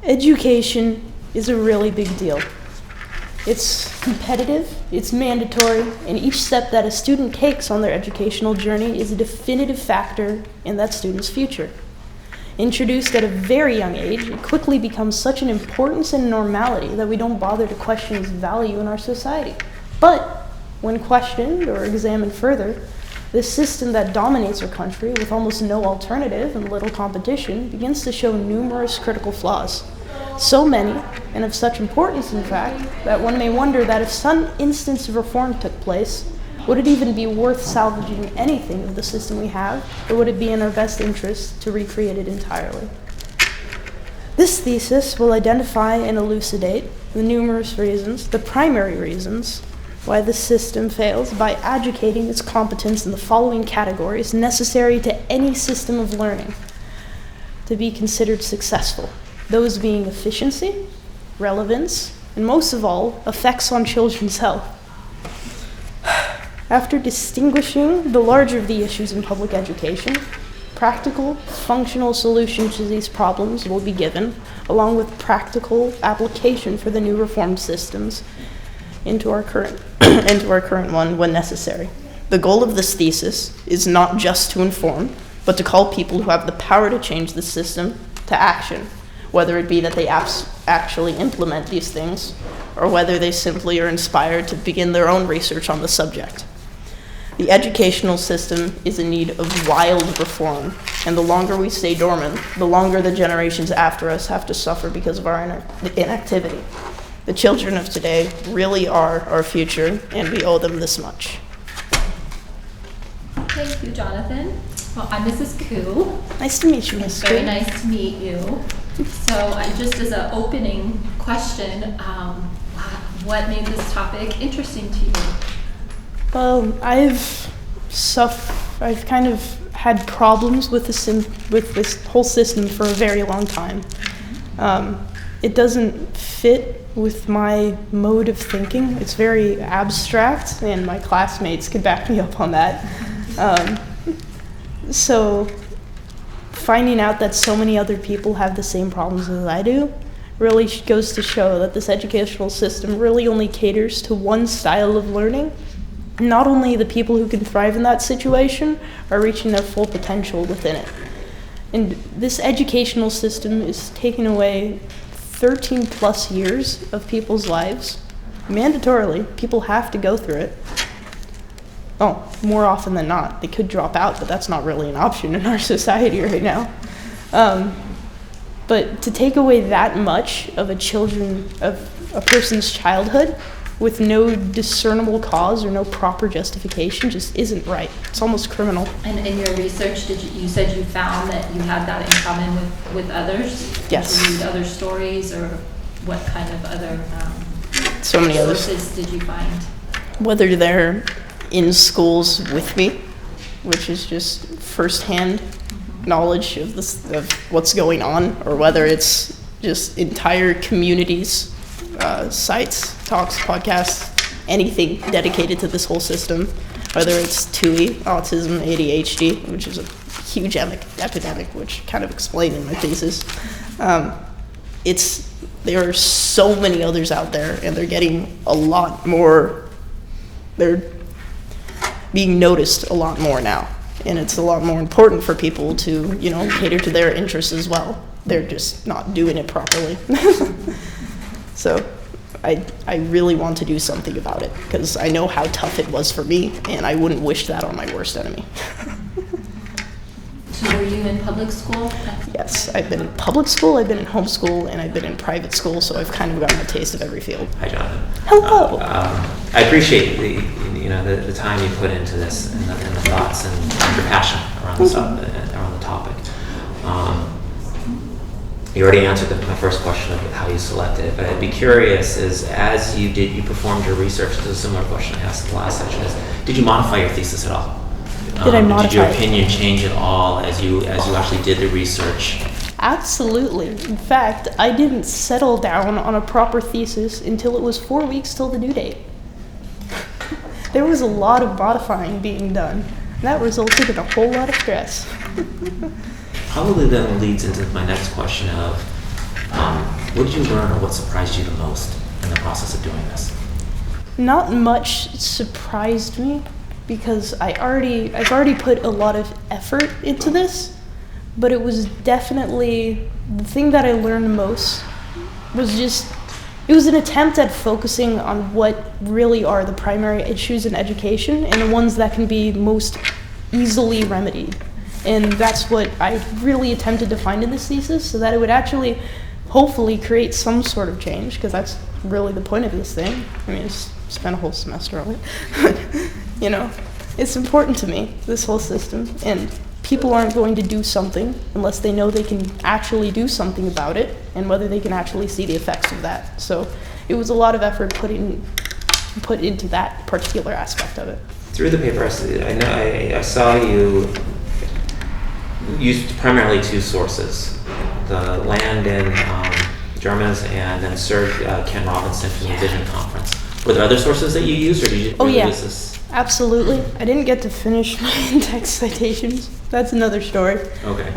Education is a really big deal. It's competitive, it's mandatory, and each step that a student takes on their educational journey is a definitive factor in that student's future. Introduced at a very young age, it quickly becomes such an importance and normality that we don't bother to question its value in our society. But when questioned or examined further, this system that dominates our country with almost no alternative and little competition begins to show numerous critical flaws. So many, and of such importance in fact, that one may wonder that if some instance of reform took place, would it even be worth salvaging anything of the system we have, or would it be in our best interest to recreate it entirely? This thesis will identify and elucidate the numerous reasons, the primary reasons, why the system fails by adjudicating its competence in the following categories necessary to any system of learning to be considered successful. Those being efficiency, relevance, and most of all, effects on children's health. After distinguishing the larger of the issues in public education, practical, functional solutions to these problems will be given, along with practical application for the new reformed systems into our current one when necessary. The goal of this thesis is not just to inform, but to call people who have the power to change the system to action, whether it be that they actually implement these things, or whether they simply are inspired to begin their own research on the subject. The educational system is in need of wild reform, and the longer we stay dormant, the longer the generations after us have to suffer because of our inactivity. The children of today really are our future, and we owe them this much. Thank you, Jonathan. Well, I'm Mrs. Koo. Nice to meet you, Ms. Koo. Very nice to meet you. So just as an opening question, what made this topic interesting to you? Well, I've kind of had problems with this whole system for a very long time. It doesn't fit with my mode of thinking. It's very abstract, and my classmates could back me up on that. So finding out that so many other people have the same problems as I do really goes to show that this educational system really only caters to one style of learning. Not only the people who can thrive in that situation are reaching their full potential within it. And this educational system is taking away 13 plus years of people's lives. Mandatorily, people have to go through it. Oh, more often than not. They could drop out, but that's not really an option in our society right now. But to take away that much of a person's childhood with no discernible cause or no proper justification just isn't right. It's almost criminal. And in your research, you said you found that you had that in common with others? Yes. Did you read other stories, or what kind of other so many sources did you find? Whether they're in schools with me, which is just firsthand knowledge of what's going on, or whether it's just entire communities, sites, talks, podcasts, anything dedicated to this whole system, whether it's TUI, autism, ADHD, which is a huge epidemic, which kind of explained in my thesis. There are so many others out there, and they're getting a lot more, they're being noticed a lot more now. And it's a lot more important for people to, cater to their interests as well. They're just not doing it properly. So I really want to do something about it, because I know how tough it was for me, and I wouldn't wish that on my worst enemy. So were you in public school? Yes, I've been in public school, I've been in homeschool, and I've been in private school, so I've kind of gotten a taste of every field. Hi, Jonathan. Hello. I appreciate the time you put into this, and the thoughts and your passion around the topic. You already answered my first question of how you selected it, but I'd be curious, as you performed your research, this is a similar question I asked in the last section, did you modify your thesis at all? Did your opinion change at all as you actually did the research? Absolutely. In fact, I didn't settle down on a proper thesis until it was 4 weeks till the due date. There was a lot of modifying being done. That resulted in a whole lot of stress. Probably then leads into my next question of What did you learn, or what surprised you the most in the process of doing this? Not much surprised me because I've already put a lot of effort into this, but it was definitely the thing that I learned most was it was an attempt at focusing on what really are the primary issues in education and the ones that can be most easily remedied. And that's what I really attempted to find in this thesis, so that it would actually hopefully create some sort of change, because that's really the point of this thing. I mean, it's spent a whole semester on it. You know, it's important to me, this whole system, and people aren't going to do something unless they know they can actually do something about it, and whether they can actually see the effects of that. So it was a lot of effort put into that particular aspect of it. Through the paper, I saw you used primarily two sources: the land in Germans, and then Sir Ken Robinson from the Vision Conference. Were there other sources that you used, or did you use this? Absolutely. I didn't get to finish my in-text citations. That's another story. Okay.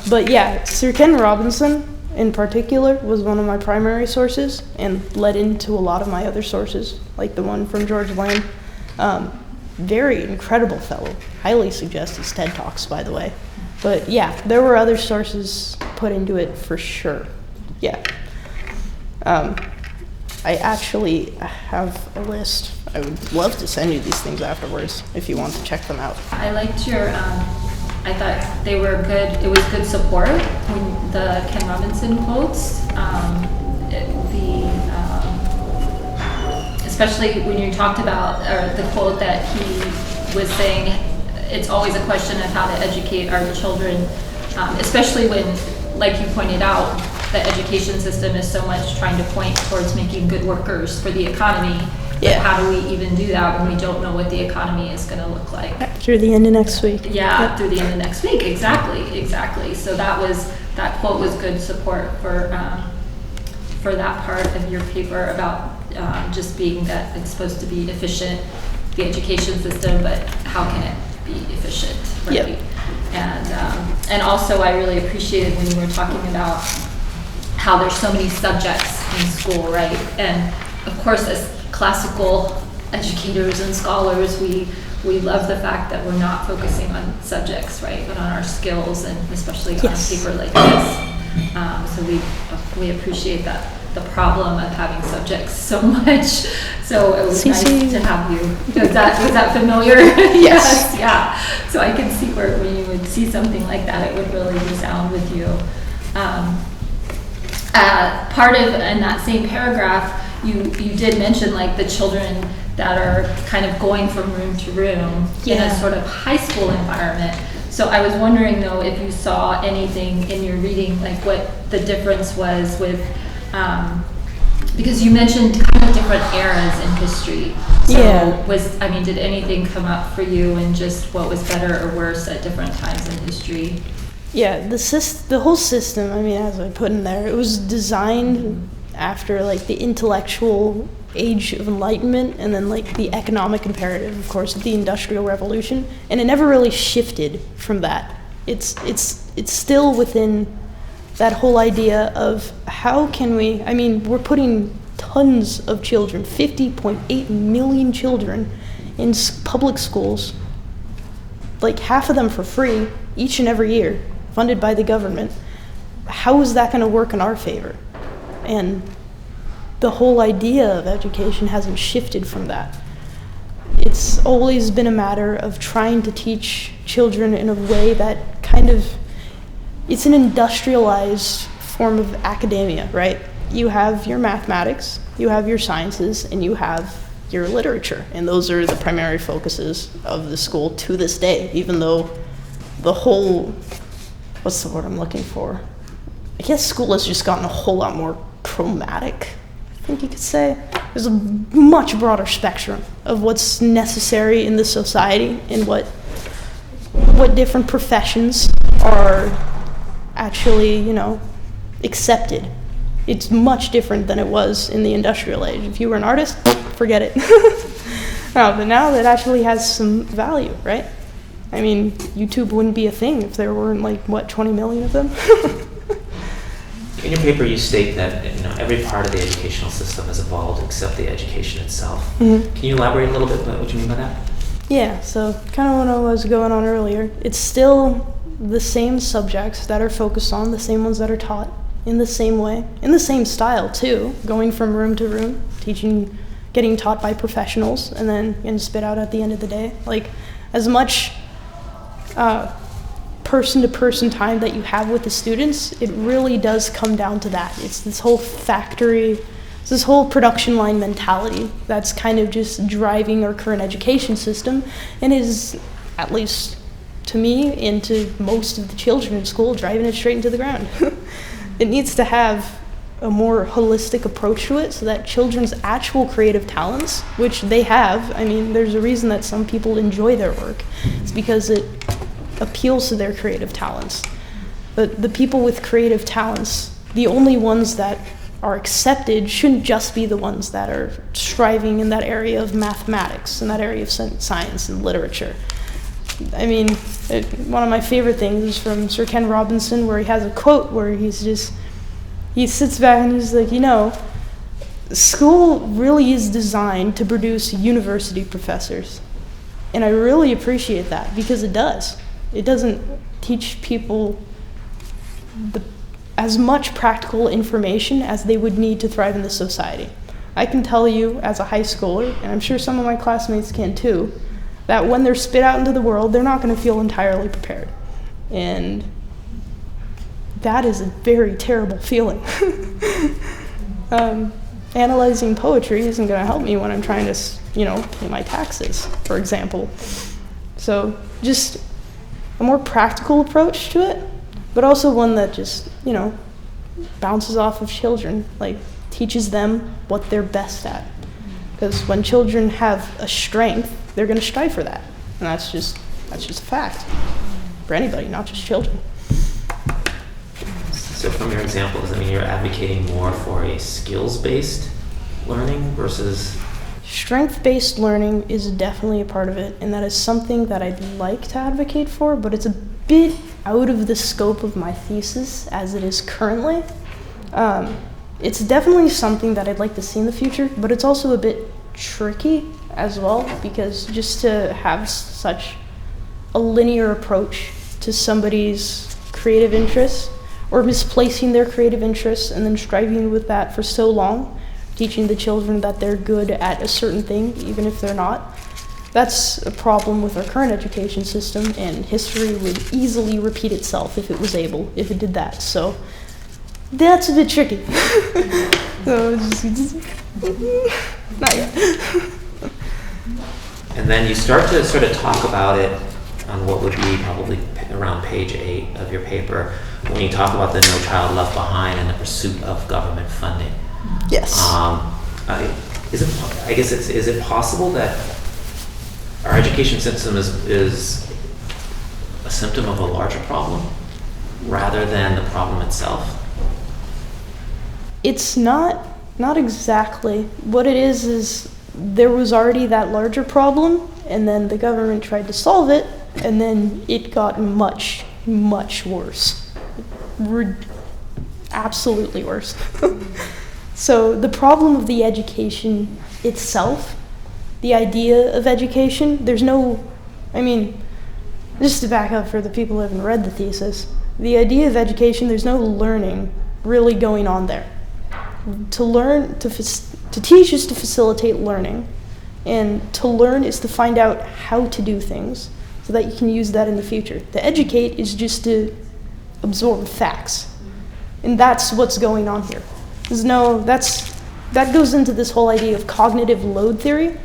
But yeah, Sir Ken Robinson in particular was one of my primary sources and led into a lot of my other sources, like the one from George Land. Very incredible fellow. Highly suggest his TED Talks, by the way. But yeah, there were other sources put into it for sure. Yeah. I actually have a list. I would love to send you these things afterwards if you want to check them out. I liked your, I thought they were good, it was good support when the Ken Robinson quotes. Especially when you talked about the quote that he was saying, it's always a question of how to educate our children, especially when, like you pointed out, the education system is so much trying to point towards making good workers for the economy. Yeah. But how do we even do that when we don't know what the economy is going to look like? Through the end of next week. Yeah, Yep. through the end of next week. Exactly. So that quote was good support for that part of your paper about just being that it's supposed to be efficient, the education system, but how can it be efficient, right? Yep. And also I really appreciated when you were talking about how there's so many subjects in school, right? And of course, as classical educators and scholars, we love the fact that we're not focusing on subjects, right, but on our skills, and especially on a paper like this. So we appreciate that, the problem of having subjects so much. So it was nice to have you. Was that familiar? Yes. Yeah. So I can see where when you would see something like that, it would really resound with you. Part of, in that same paragraph, you did mention like the children that are kind of going from room to room in a sort of high school environment. So I was wondering though if you saw anything in your reading, like what the difference was with, because you mentioned kind of different eras in history. So did anything come up for you, and just what was better or worse at different times in history? Yeah, the whole system, I mean, as I put in there, it was designed after like the intellectual age of enlightenment, and then like the economic imperative, of course, of the Industrial Revolution, and it never really shifted from that. It's still within that whole idea of how can we, I mean, we're putting tons of children, 50.8 million children in public schools, like half of them for free each and every year, funded by the government. How is that going to work in our favor? And the whole idea of education hasn't shifted from that. It's always been a matter of trying to teach children in a way that kind of, it's an industrialized form of academia, right? You have your mathematics, you have your sciences, and you have your literature. And those are the primary focuses of the school to this day, even though the whole, what's the word I'm looking for? I guess school has just gotten a whole lot more chromatic, I think you could say. There's a much broader spectrum of what's necessary in the society and what different professions are actually, accepted. It's much different than it was in the industrial age. If you were an artist, forget it. No, but now that actually has some value, right? I mean, YouTube wouldn't be a thing if there weren't 20 million of them? In your paper, you state that every part of the educational system has evolved except the education itself. Mm-hmm. Can you elaborate a little bit about what you mean by that? Yeah, so kind of what I was going on earlier. It's still the same subjects that are focused on, the same ones that are taught in the same way, in the same style too, going from room to room, teaching, getting taught by professionals, and then getting spit out at the end of the day. Like, as much person-to-person time that you have with the students, it really does come down to that. It's this whole factory, it's this whole production line mentality that's kind of just driving our current education system, and is, at least to me and to most of the children in school, driving it straight into the ground. It needs to have a more holistic approach to it so that children's actual creative talents, which they have, I mean, there's a reason that some people enjoy their work. It's because it appeals to their creative talents. But the people with creative talents, the only ones that are accepted shouldn't just be the ones that are striving in that area of mathematics, in that area of science and literature. I mean, one of my favorite things is from Sir Ken Robinson, where he has a quote where he sits back and he's like, school really is designed to produce university professors. And I really appreciate that, because it does. It doesn't teach people as much practical information as they would need to thrive in this society. I can tell you as a high schooler, and I'm sure some of my classmates can too, that when they're spit out into the world, they're not going to feel entirely prepared. And that is a very terrible feeling. Analyzing poetry isn't going to help me when I'm trying to, pay my taxes, for example. So just a more practical approach to it, but also one that just, bounces off of children, like teaches them what they're best at. Because when children have a strength, they're going to strive for that. And that's just a fact for anybody, not just children. So from your example, does that mean you're advocating more for a skills-based learning versus... Strength-based learning is definitely a part of it, and that is something that I'd like to advocate for, but it's a bit out of the scope of my thesis as it is currently. It's definitely something that I'd like to see in the future, but it's also a bit tricky as well, because just to have such a linear approach to somebody's creative interests, or misplacing their creative interests and then striving with that for so long, teaching the children that they're good at a certain thing, even if they're not, that's a problem with our current education system, and history would easily repeat itself if it did that. So that's a bit tricky. So just not yet. And then you start to sort of talk about it on what would be probably around page 8 of your paper, when you talk about the No Child Left Behind and the pursuit of government funding. Yes. Is it possible that our education system is a symptom of a larger problem rather than the problem itself? It's not exactly. What it is there was already that larger problem, and then the government tried to solve it, and then it got much, much worse. Absolutely worse. So the problem of the education itself, the idea of education, just to back up for the people who haven't read the thesis, the idea of education, there's no learning really going on there. To learn, to teach is to facilitate learning, and to learn is to find out how to do things so that you can use that in the future. To educate is just to absorb facts, and that's what's going on here. That goes into this whole idea of cognitive load theory,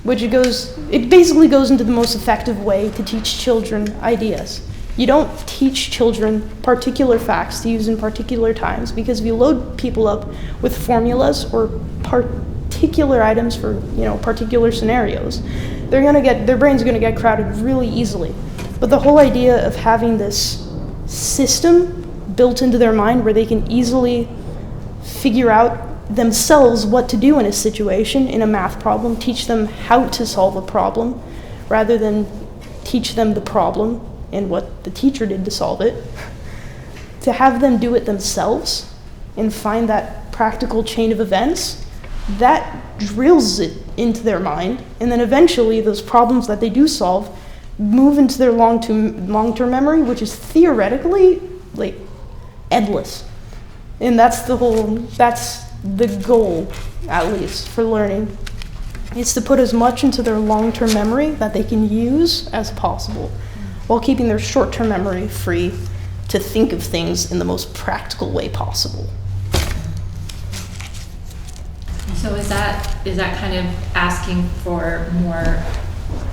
which it basically goes into the most effective way to teach children ideas. You don't teach children particular facts to use in particular times, because if you load people up with formulas or particular items for particular scenarios, their brains are gonna get crowded really easily. But the whole idea of having this system built into their mind where they can easily figure out themselves what to do in a situation, in a math problem, teach them how to solve a problem, rather than teach them the problem and what the teacher did to solve it, to have them do it themselves and find that practical chain of events, that drills it into their mind, and then eventually those problems that they do solve move into their long-term memory, which is theoretically like endless. And that's the goal, at least, for learning. It's to put as much into their long-term memory that they can use as possible, while keeping their short-term memory free to think of things in the most practical way possible. So is that kind of asking for more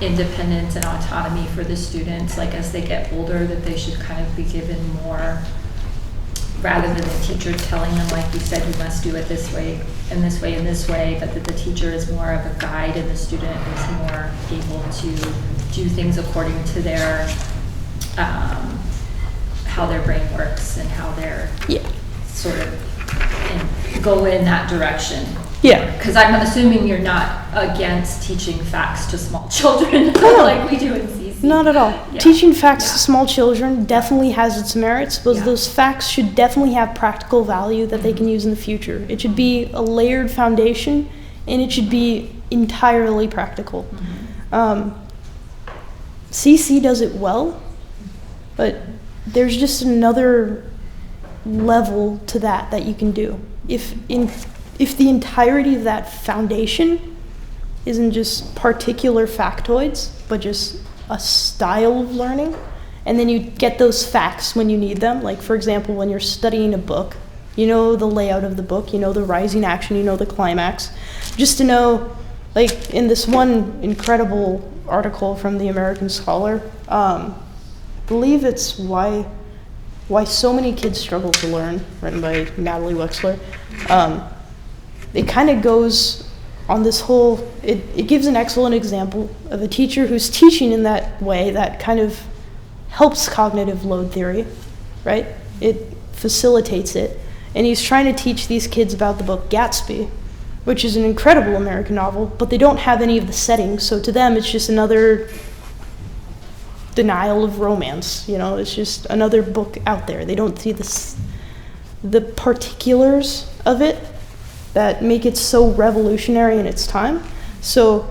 independence and autonomy for the students, like as they get older, that they should kind of be given more, rather than the teacher telling them, like you said, you must do it this way and this way and this way, but that the teacher is more of a guide and the student is more able to do things according to their how their brain works and how they're sort of go in that direction. Yeah. Because I'm assuming you're not against teaching facts to small children like we do in CC. Not at all. Yeah. Teaching facts to small children definitely has its merits, but those facts should definitely have practical value that they can use in the future. It should be a layered foundation, and it should be entirely practical. CC does it well, but there's just another level to that you can do. If the entirety of that foundation isn't just particular factoids, but just a style of learning, and then you get those facts when you need them, like for example, when you're studying a book, you know the layout of the book, you know the rising action, you know the climax, just to know, like in this one incredible article from the American Scholar, I believe it's why so many kids struggle to learn, written by Natalie Wexler. It kind of goes on this whole, it gives an excellent example of a teacher who's teaching in that way that kind of helps cognitive load theory, right? It facilitates it. And he's trying to teach these kids about the book Gatsby, which is an incredible American novel, but they don't have any of the settings, so to them it's just another denial of romance, it's just another book out there. They don't see the particulars of it that make it so revolutionary in its time. So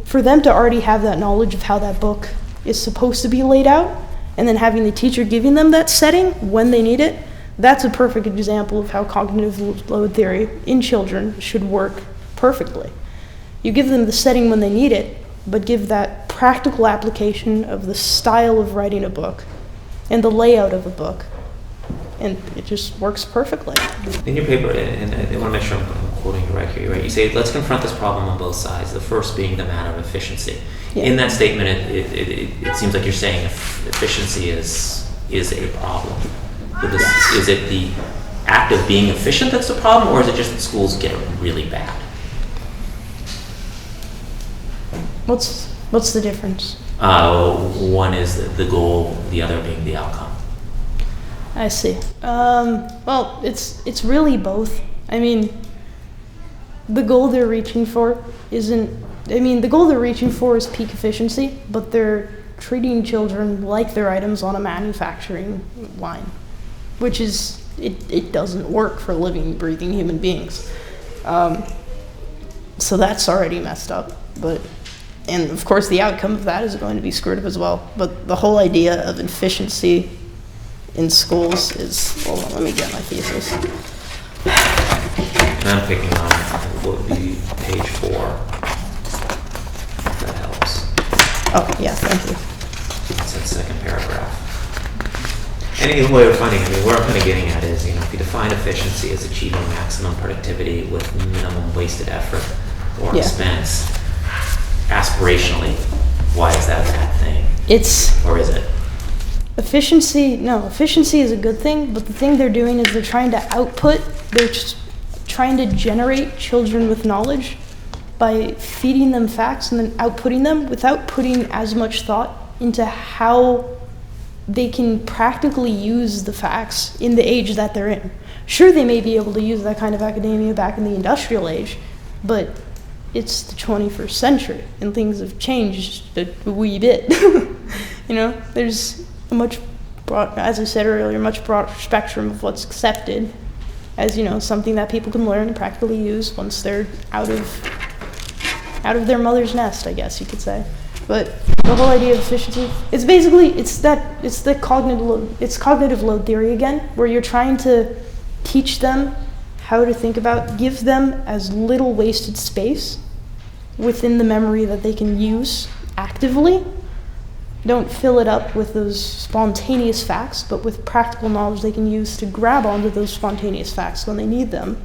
for them to already have that knowledge of how that book is supposed to be laid out, and then having the teacher giving them that setting when they need it, that's a perfect example of how cognitive load theory in children should work perfectly. You give them the setting when they need it, but give that practical application of the style of writing a book and the layout of a book, and it just works perfectly. In your paper, and I want to make sure I'm quoting you right here, right? You say, let's confront this problem on both sides, the first being the matter of efficiency. Yeah. In that statement, it seems like you're saying efficiency is a problem. Is it the act of being efficient that's the problem, or is it just that schools get really bad? What's the difference? One is the goal, the other being the outcome. I see. Well, it's really both. I mean, the goal they're reaching for the goal they're reaching for is peak efficiency, but they're treating children like they're items on a manufacturing line, which is, it doesn't work for living, breathing human beings. So that's already messed up, and of course the outcome of that is going to be screwed up as well. But the whole idea of efficiency in schools is, hold on, let me get my thesis. And I'm picking on what would be page 4. That helps. Oh, yeah, thank you. It's that second paragraph. Any way of finding, where I'm kind of getting at is, if you define efficiency as achieving maximum productivity with minimum wasted effort or expense, aspirationally, why is that a bad thing? Or is it? Efficiency is a good thing, but the thing they're doing is they're trying to trying to generate children with knowledge by feeding them facts and then outputting them without putting as much thought into how they can practically use the facts in the age that they're in. Sure, they may be able to use that kind of academia back in the industrial age, but it's the 21st century and things have changed a wee bit. There's a much broad, as I said earlier, much broader spectrum of what's accepted as, something that people can learn and practically use once they're out of their mother's nest, I guess you could say. But the whole idea of efficiency, it's the cognitive load theory again, where you're trying to teach them how to think about, give them as little wasted space within the memory that they can use actively. Don't fill it up with those spontaneous facts, but with practical knowledge they can use to grab onto those spontaneous facts when they need them,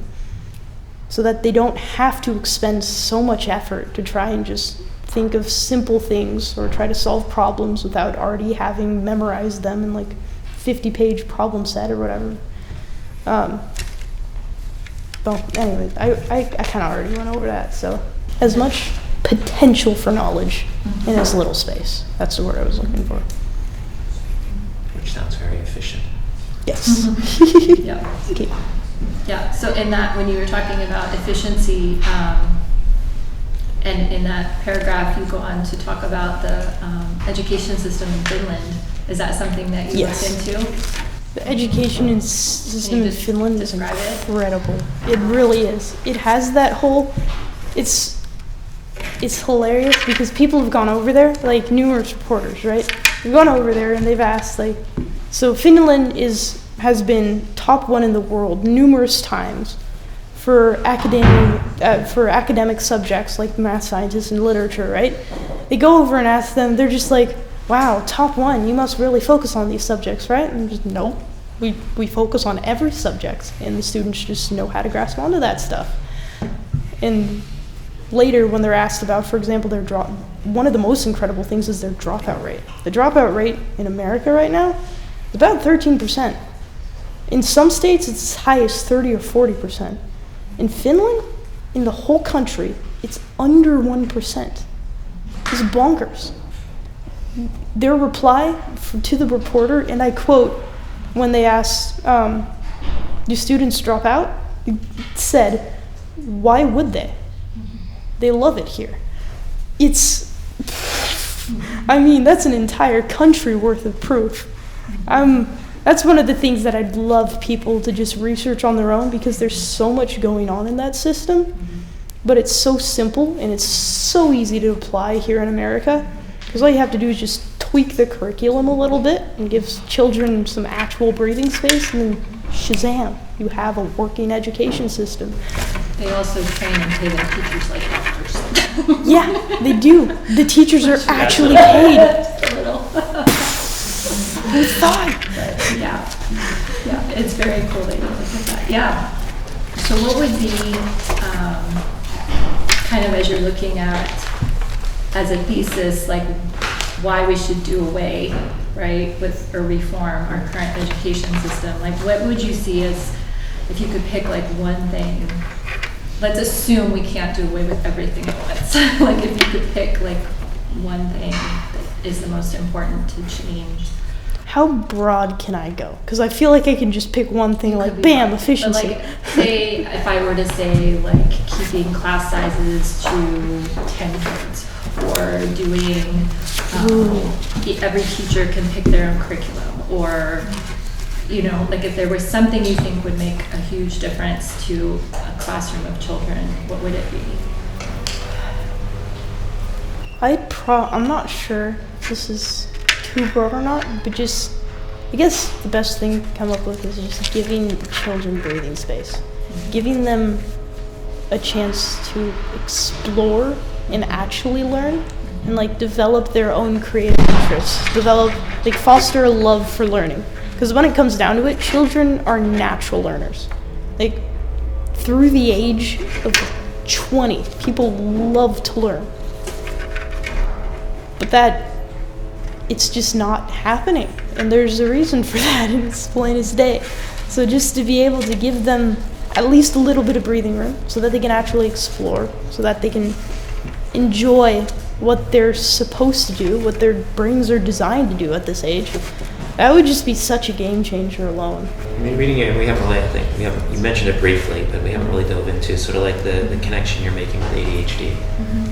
so that they don't have to expend so much effort to try and just think of simple things or try to solve problems without already having memorized them in like 50-page problem set or whatever. Well, anyway, I kind of already went over that. So as much potential for knowledge in as little space. That's the word I was looking for. Which sounds very efficient. Yes. Yeah. Okay. Yeah, so in that, when you were talking about efficiency, and in that paragraph, you go on to talk about the education system in Finland. Is that something that you looked into? The education system in Finland is incredible. It really is. It has that whole, it's hilarious because people have gone over there, like numerous reporters, right? They've gone over there and they've asked, like, so Finland has been top 1 in the world numerous times for academic subjects like math, sciences, and literature, right? They go over and ask them, they're just like, wow, top 1, you must really focus on these subjects, right? And just, no, we focus on every subject, and the students just know how to grasp onto that stuff. And later, when they're asked about, for example, one of the most incredible things is their dropout rate. The dropout rate in America right now is about 13%. In some states, it's as high as 30 or 40%. In Finland, in the whole country, it's under 1%. It's bonkers. Their reply to the reporter, and I quote, when they asked, do students drop out? It said, why would they? They love it here. That's an entire country worth of proof. That's one of the things that I'd love people to just research on their own, because there's so much going on in that system, but it's so simple and it's so easy to apply here in America, because all you have to do is just tweak the curriculum a little bit and give children some actual breathing space, and then shazam, you have a working education system. They also train and pay their teachers like doctors. Yeah, they do. The teachers are actually paid. A little. Who thought? Yeah, it's very cool that you look at that. Yeah. So what would be, kind of as you're looking at, as a thesis, like why we should do away, right, with or reform our current education system? Like what would you see as, if you could pick like one thing, let's assume we can't do away with everything at once. Like if you could pick like one thing that is the most important to change. How broad can I go? Because I feel like I can just pick one thing, like bam, efficiency. But like, say if I were to say like keeping class sizes to 10 kids, or doing every teacher can pick their own curriculum, or like if there was something you think would make a huge difference to a classroom of children, what would it be? I'm not sure if this is too broad or not, but just, I guess the best thing to come up with is just giving children breathing space. Giving them a chance to explore and actually learn, and like develop their own creative interests, foster a love for learning. Because when it comes down to it, children are natural learners. Like, through the age of 20, people love to learn. But it's just not happening. And there's a reason for that, and it's plain as day. So just to be able to give them at least a little bit of breathing room so that they can actually explore, so that they can enjoy what they're supposed to do, what their brains are designed to do at this age, that would just be such a game changer alone. I mean, reading it, you mentioned it briefly, but we haven't really dove into sort of like the connection you're making with ADHD,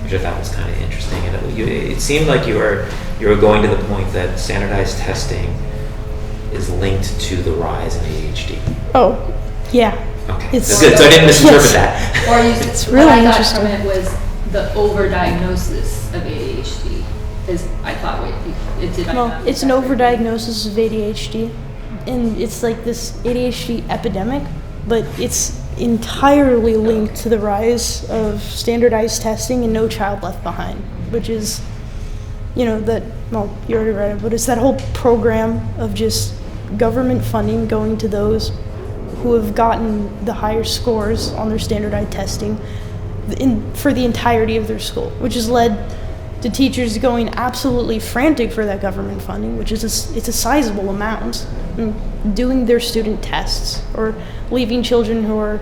which I thought was kind of interesting. And it seemed like you were going to the point that standardized testing is linked to the rise in ADHD. Oh, yeah. Okay, It's that's good. So I didn't misinterpret yes. that. Or you, It's what really I got interesting. from it was the overdiagnosis of ADHD is, I thought, what it did. Well, it's an overdiagnosis of ADHD, and it's like this ADHD epidemic, but it's entirely linked to the rise of standardized testing and No Child Left Behind, which is, you know, that, well, you already read it, but it's that whole program of just government funding going to those who have gotten the higher scores on their standardized testing for the entirety of their school, which has led to teachers going absolutely frantic for that government funding, which is it's a sizable amount, and doing their student tests or leaving children who are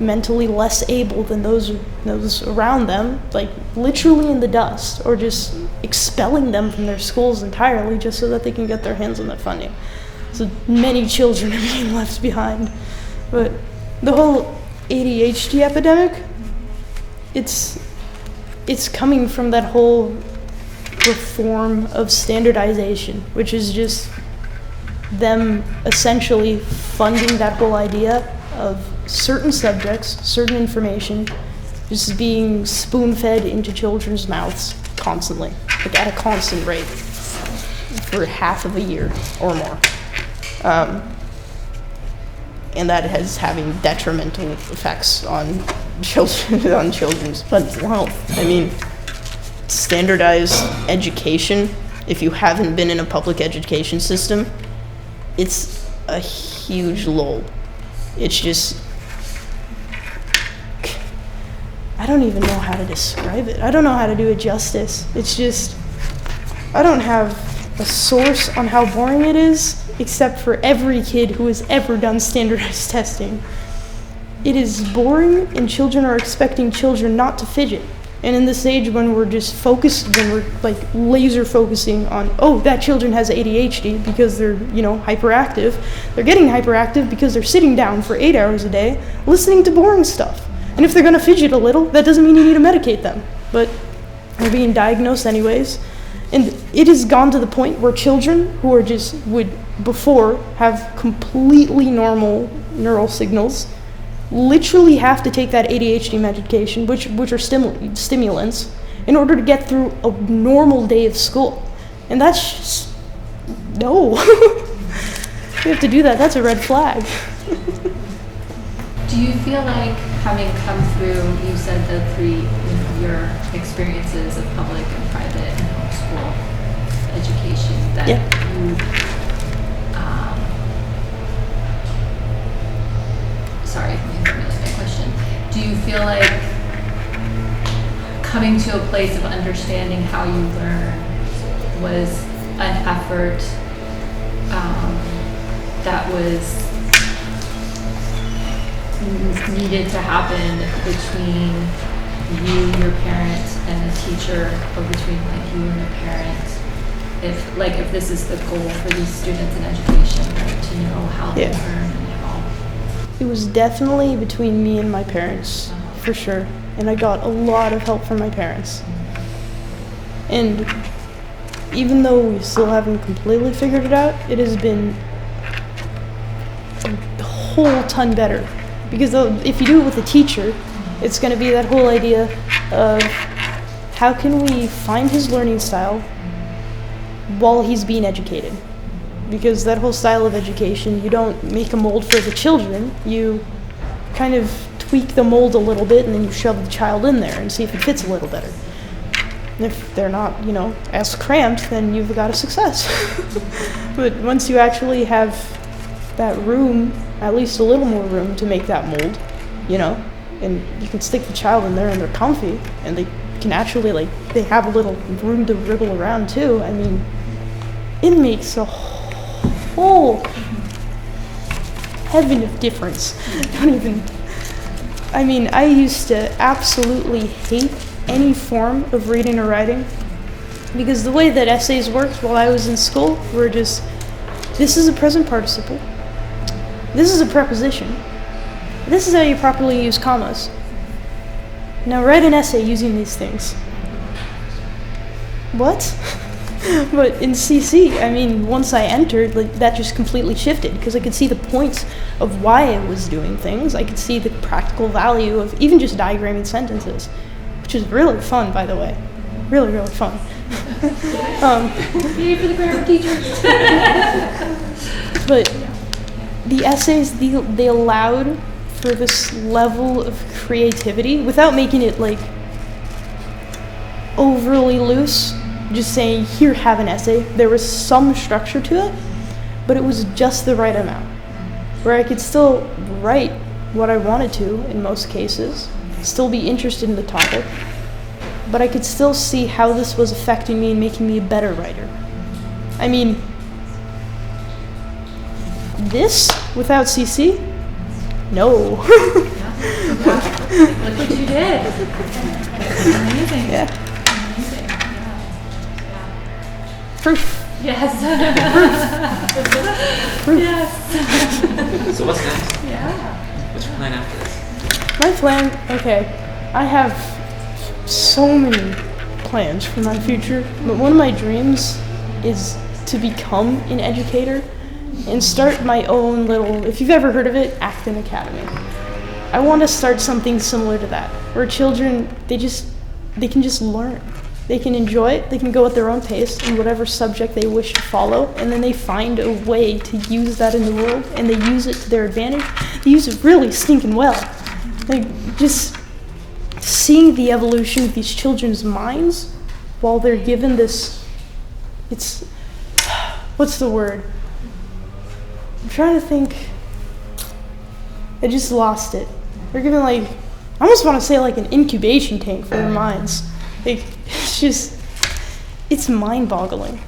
mentally less able than those around them, like literally in the dust, or just expelling them from their schools entirely just so that they can get their hands on that funding. So many children are being left behind. But the whole ADHD epidemic, it's coming from that whole reform of standardization, which is just them essentially funding that whole idea of certain subjects, certain information, just being spoon-fed into children's mouths constantly, like at a constant rate for half of a year or more. And that is having detrimental effects on children, on children's mental health. I mean, standardized education, if you haven't been in a public education system, it's a huge lull. It's just, I don't even know how to describe it. I don't know how to do it justice. It's just, I don't have a source on how boring it is, except for every kid who has ever done standardized testing. It is boring, and children are expecting children not to fidget. And in this age when we're just focused, when we're like laser focusing on, oh, that children has ADHD because they're, you know, hyperactive. They're getting hyperactive because they're sitting down for 8 hours a day listening to boring stuff. And if they're gonna fidget a little, that doesn't mean you need to medicate them. But they're being diagnosed anyways. And it has gone to the point where children who are just would before have completely normal neural signals literally have to take that ADHD medication, which are stimulants, in order to get through a normal day of school. And that's just, no. If you have to do that, that's a red flag. Do you feel like, having come through, you said the three, your experiences of public and private and homeschool education, that you, sorry, let me formulate my question. Do you feel like coming to a place of understanding how you learn was an effort that was needed to happen between you, your parent, and the teacher, or between like you and the parent? If this is the goal for these students in education, right, to know how they learn and how. It was definitely between me and my parents, for sure. And I got a lot of help from my parents. And even though we still haven't completely figured it out, it has been a whole ton better. Because if you do it with a teacher, it's going to be that whole idea of how can we find his learning style while he's being educated. Because that whole style of education, you don't make a mold for the children, you kind of tweak the mold a little bit and then you shove the child in there and see if it fits a little better. And if they're not, as cramped, then you've got a success. But once you actually have that room, at least a little more room to make that mold, and you can stick the child in there and they're comfy and they can actually, they have a little room to wriggle around too. I mean, it makes a whole heaven of difference. I used to absolutely hate any form of reading or writing because the way that essays worked while I was in school were just, this is a present participle, this is a preposition, this is how you properly use commas. Now write an essay using these things. What? But in CC, once I entered, that just completely shifted because I could see the points of why I was doing things. I could see the practical value of even just diagramming sentences, which is really fun, by the way. Really, really fun. Yay for the grammar teachers. But the essays, they allowed for this level of creativity without making it like overly loose, just saying, here, have an essay. There was some structure to it, but it was just the right amount, where I could still write what I wanted to in most cases, still be interested in the topic, but I could still see how this was affecting me and making me a better writer. I mean, this without CC? No. Look what you did. Amazing. Yeah. Amazing. Yeah. Proof. Yes. Proof. Yes. So what's next? Yeah. What's your plan after this? My plan, okay, I have so many plans for my future, but one of my dreams is to become an educator and start my own little, if you've ever heard of it, Acton Academy. I want to start something similar to that, where children, they can just learn. They can enjoy it, they can go at their own pace in whatever subject they wish to follow, and then they find a way to use that in the world, and they use it to their advantage. They use it really stinking well. Like, just seeing the evolution of these children's minds while they're given this, it's, what's the word? I'm trying to think. I just lost it. They're given like, I almost want to say like an incubation tank for their minds. Like, it's mind-boggling.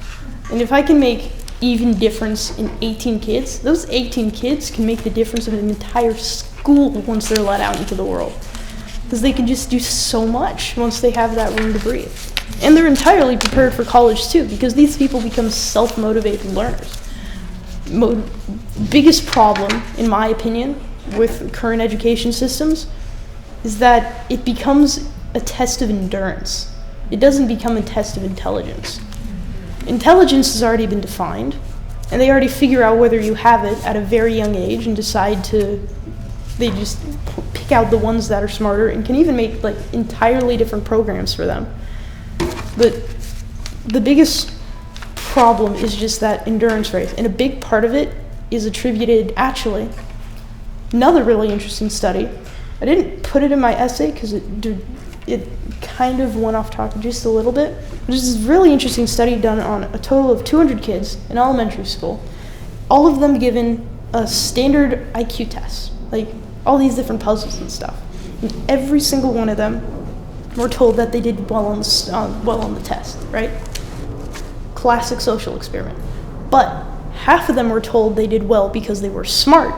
And if I can make even difference in 18 kids, those 18 kids can make the difference of an entire school once they're let out into the world. Because they can just do so much once they have that room to breathe. And they're entirely prepared for college too, because these people become self-motivated learners. Biggest problem, in my opinion, with current education systems is that it becomes a test of endurance. It doesn't become a test of intelligence. Intelligence has already been defined, and they already figure out whether you have it at a very young age and decide to, they just pick out the ones that are smarter and can even make like entirely different programs for them. But the biggest problem is just that endurance race, and a big part of it is attributed, actually, another really interesting study. I didn't put it in my essay because it kind of went off topic just a little bit. There's this really interesting study done on a total of 200 kids in elementary school, all of them given a standard IQ test, like all these different puzzles and stuff. And every single one of them were told that they did well on the test, right? Classic social experiment. But half of them were told they did well because they were smart,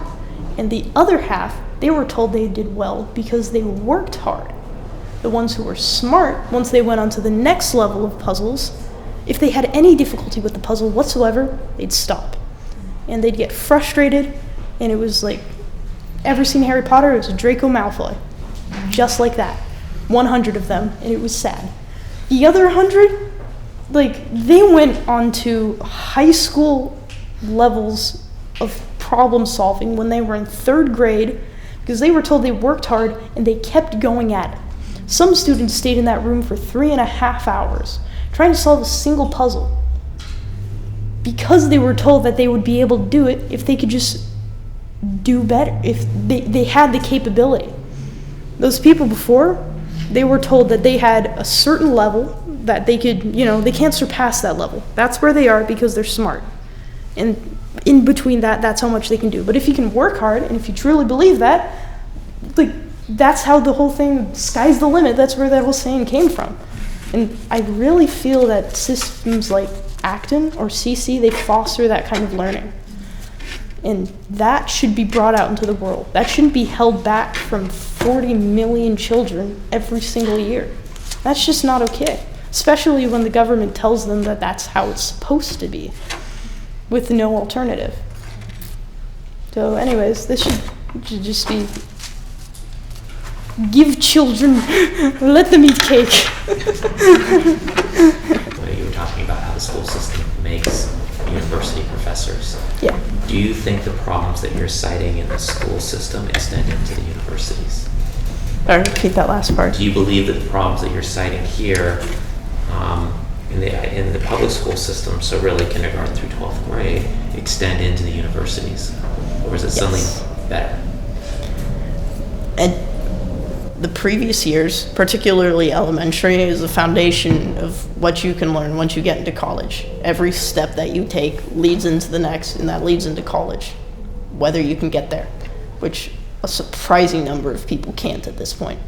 and the other half, they were told they did well because they worked hard. The ones who were smart, once they went on to the next level of puzzles, if they had any difficulty with the puzzle whatsoever, they'd stop. And they'd get frustrated, and it was like, ever seen Harry Potter? It was Draco Malfoy. Just like that. 100 of them, and it was sad. The other 100, like, they went on to high school levels of problem solving when they were in 3rd grade because they were told they worked hard and they kept going at it. Some students stayed in that room for 3.5 hours trying to solve a single puzzle because they were told that they would be able to do it if they could just do better, if they had the capability. Those people before, they were told that they had a certain level that they could, they can't surpass that level. That's where they are because they're smart. And in between that, that's how much they can do. But if you can work hard, and if you truly believe that, like, that's how the whole thing, sky's the limit, that's where that whole saying came from. And I really feel that systems like Acton or CC, they foster that kind of learning. And that should be brought out into the world. That shouldn't be held back from 40 million children every single year. That's just not okay, especially when the government tells them that that's how it's supposed to be, with no alternative. So anyways, this should just be, give children, let them eat cake. You were talking about how the school system makes university professors. Yeah. Do you think the problems that you're citing in the school system extend into the universities? All right, repeat that last part. Do you believe that the problems that you're citing here in the public school system, so really kindergarten through 12th grade, extend into the universities? Or is it something better? And the previous years, particularly elementary, is the foundation of what you can learn once you get into college. Every step that you take leads into the next, and that leads into college, whether you can get there, which a surprising number of people can't at this point.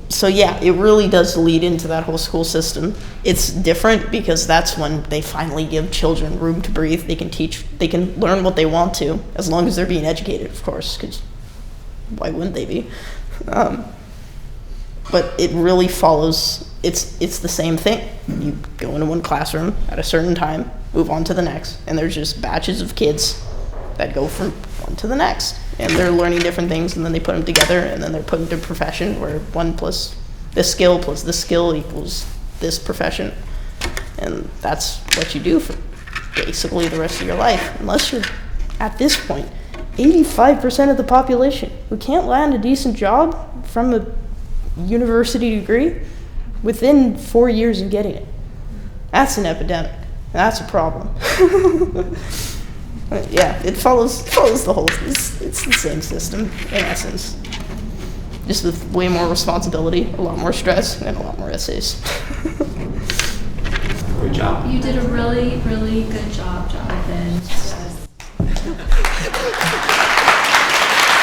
So yeah, it really does lead into that whole school system. It's different because that's when they finally give children room to breathe. They can learn what they want to, as long as they're being educated, of course, because why wouldn't they be? But it really follows, it's the same thing. You go into one classroom at a certain time, move on to the next, and there's just batches of kids that go from one to the next. And they're learning different things, and then they put them together, and then they're put into a profession where 1 plus this skill equals this profession. And that's what you do for basically the rest of your life, unless you're, at this point, 85% of the population who can't land a decent job from a university degree within 4 years of getting it. That's an epidemic. That's a problem. But yeah, it follows the whole. It's the same system in essence, just with way more responsibility, a lot more stress, and a lot more essays. Great job. You did a really, really good job, Jonathan.